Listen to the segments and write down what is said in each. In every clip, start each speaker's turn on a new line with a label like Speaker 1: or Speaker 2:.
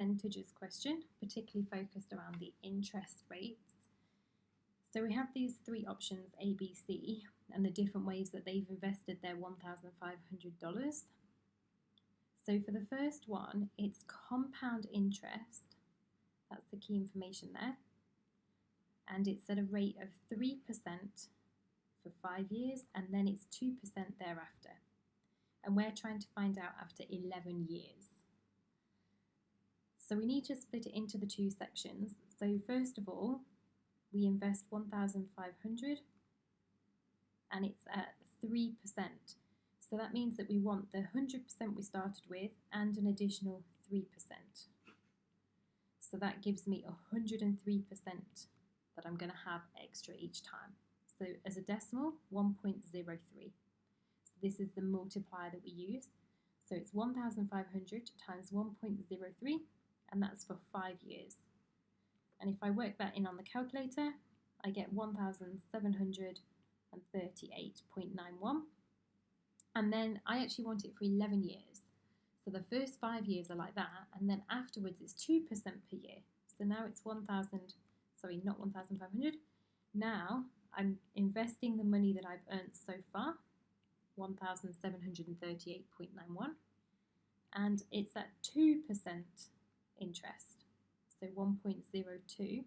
Speaker 1: percentages question, particularly focused around the interest rates. So we have these three options, A, B, C, and the different ways that they've invested their $1,500. So for the first one, it's compound interest. That's the key information there. And it's at a rate of 3% for 5 years, and then it's 2% thereafter. And we're trying to find out after 11 years. So we need to split it into the two sections. So first of all, we invest 1,500 and it's at 3%. So that means that we want the 100% we started with and an additional 3%. So that gives me 103% that I'm going to have extra each time. So as a decimal, 1.03. So this is the multiplier that we use. So it's 1,500 times 1.03, and that's for 5 years. And if I work that in on the calculator, I get 1,738.91. And then I actually want it for 11 years. So the first 5 years are like that, and then afterwards it's 2% per year. So now it's 1,500. Now I'm investing the money that I've earned so far, 1,738.91, and it's at 2% interest, so 1.02,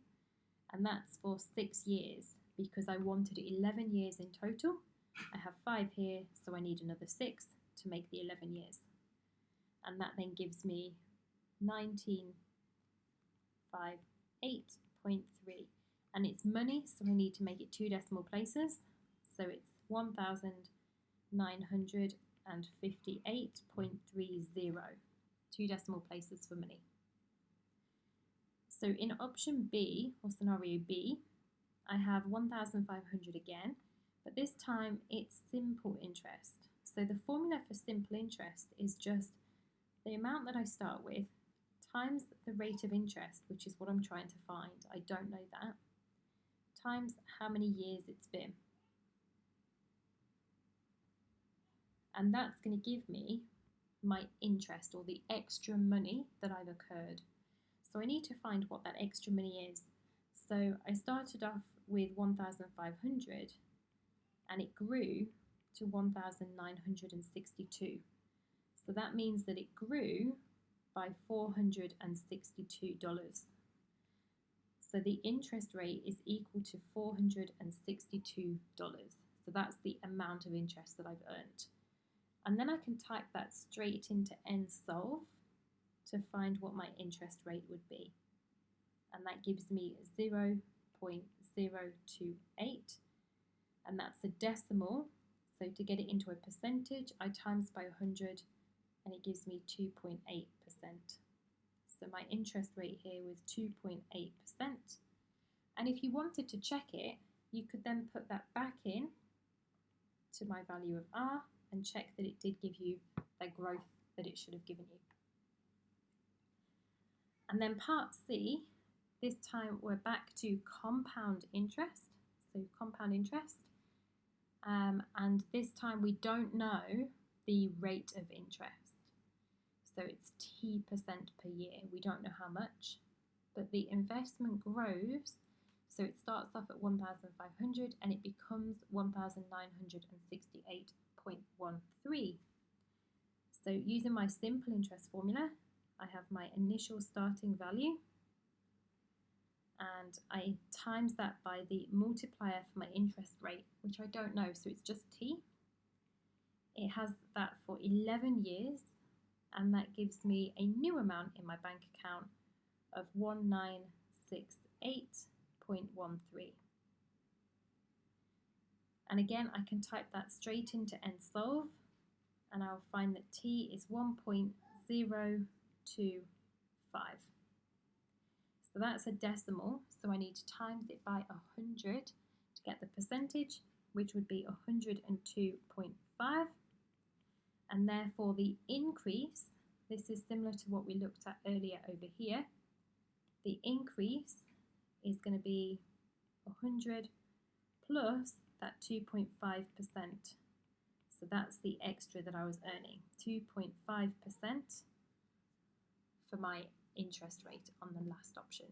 Speaker 1: and that's for 6 years because I wanted 11 years in total. I have 5 here, so I need another 6 to make the 11 years. And that then gives me 1958.3. And it's money, so I need to make it 2 decimal places. So it's 1,958.30. 2 decimal places for money. So in option B, or scenario B, I have 1,500 again, but this time it's simple interest. So the formula for simple interest is just the amount that I start with times the rate of interest, which is what I'm trying to find. I don't know that. Times how many years it's been. And that's going to give me my interest, or the extra money that I've incurred. So I need to find what that extra money is. So I started off with 1,500 and it grew to 1,962. So that means that it grew by $462. So the interest rate is equal to $462. So that's the amount of interest that I've earned. And then I can type that straight into NSolve to find what my interest rate would be. And that gives me 0.028. And that's a decimal. So to get it into a percentage, I times by 100 and it gives me 2.8%. So my interest rate here was 2.8%. And if you wanted to check it, you could then put that back in to my value of R and check that it did give you the growth that it should have given you. And then part C, this time we're back to compound interest. So compound interest. And this time we don't know the rate of interest. So it's T% per year. We don't know how much, but the investment grows. So it starts off at 1,500 and it becomes 1,968.13. So using my simple interest formula, I have my initial starting value and I times that by the multiplier for my interest rate, which I don't know, so it's just T. It has that for 11 years, and that gives me a new amount in my bank account of 1968.13. And again, I can type that straight into NSolve, and I'll find that T is 1.025. So that's a decimal, so I need to times it by 100 to get the percentage, which would be 102.5. And therefore the increase, this is similar to what we looked at earlier over here, the increase is going to be 100 plus that 2.5%. So that's the extra that I was earning, 2.5% for my interest rate on the last option.